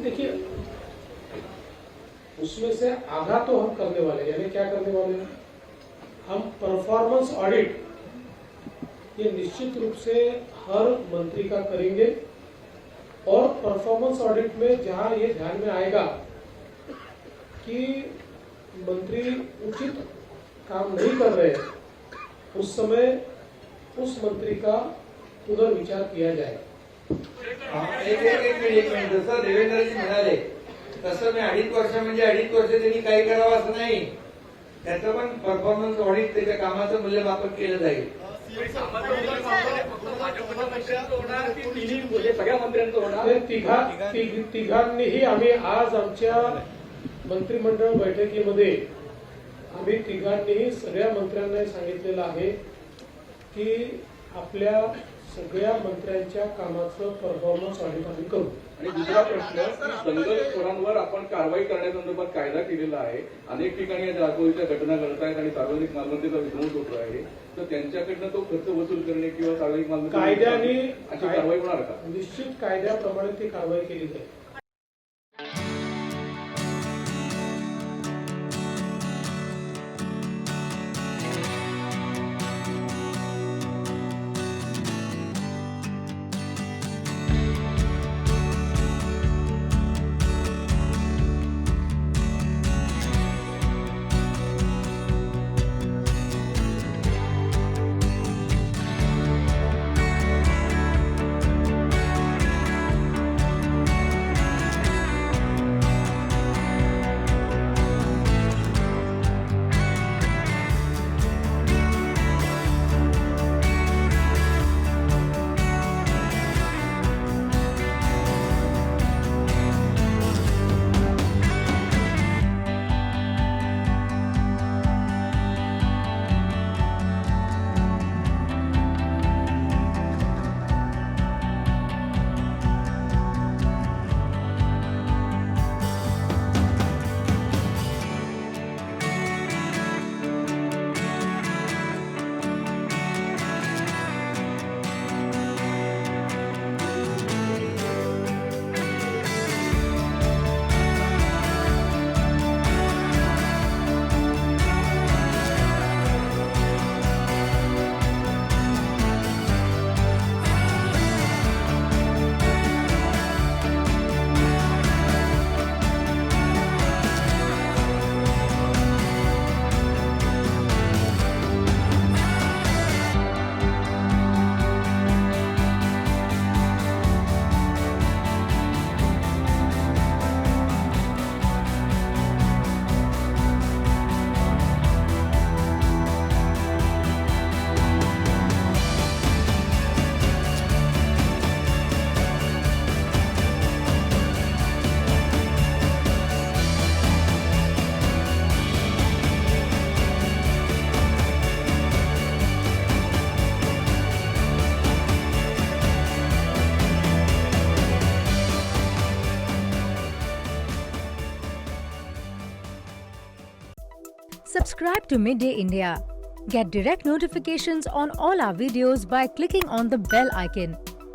देखिए, उसमें से आधा तो हम करने वाले हैं, यानी क्या करने वाले हैं, हम परफॉर्मेंस ऑडिट ये निश्चित रूप से हर मंत्री का करेंगे। और परफॉर्मेंस ऑडिट में जहां ये ध्यान में आएगा कि मंत्री उचित काम नहीं कर रहे, उस समय उस मंत्री का पुनर्विचार किया जाएगा। एक मिनिट जसं देवेंद्रजी म्हणाले तसं मी 2.5 वर्ष म्हणजे 2.5 वर्ष त्यांनी काही करावं असं नाही, त्याचं पण परफॉर्मन्स ऑडिट त्याच्या कामाचं मूल्यमापन केलं जाईल। सगळ्या मंत्र्यांचं होणार, तिघांनीही आम्ही आज आमच्या मंत्रिमंडळ बैठकीमध्ये आम्ही तिघांनीही सगळ्या मंत्र्यांना सांगितलेलं आहे की आपल्या सगळ्या मंत्र्यांच्या कामाचं परफॉर्मन्स ऑडिट आम्ही करू। आणि दुसरा प्रश्न, दंगलखोरांवर आपण कारवाई करण्यासंदर्भात कायदा केलेला आहे, अनेक ठिकाणी राजवटीच्या घटना घडत आहेत आणि सार्वजनिक मालमत्तेचा विध्वंस होतो आहे, तर त्यांच्याकडनं तो खर्च वसूल करणे किंवा सार्वजनिक मालमत्ता कायद्याने अशी कारवाई होणार का? निश्चित कायद्याप्रमाणे ती कारवाई केली जाईल। Subscribe to Midday India. Get direct notifications on all our videos by clicking on the bell icon.